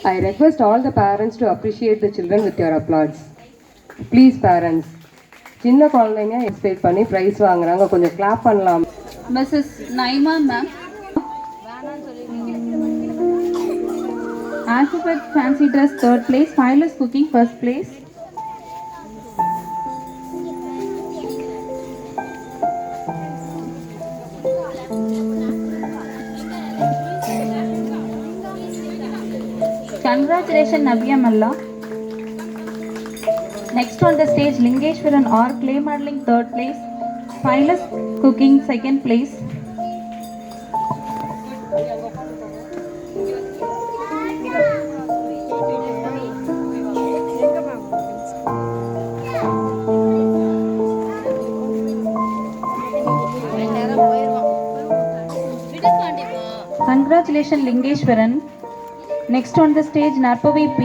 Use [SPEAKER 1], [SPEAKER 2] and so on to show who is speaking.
[SPEAKER 1] I request all the parents to appreciate the children with your applause. Please parents. சின்ன குழந்தைங்க expect பண்ணி price வாங்குறாங்க, கொஞ்சம் clap பண்ணலாம்.
[SPEAKER 2] Mrs. Naima ma'am. Alphabet fancy dress third place, Phyllis cooking first place. Congratulations Navya Malla. Next on the stage Lingeshwaran or clay modeling third place, Phyllis cooking second place. Congratulations Lingeshwaran. Next on the stage Narpavi P.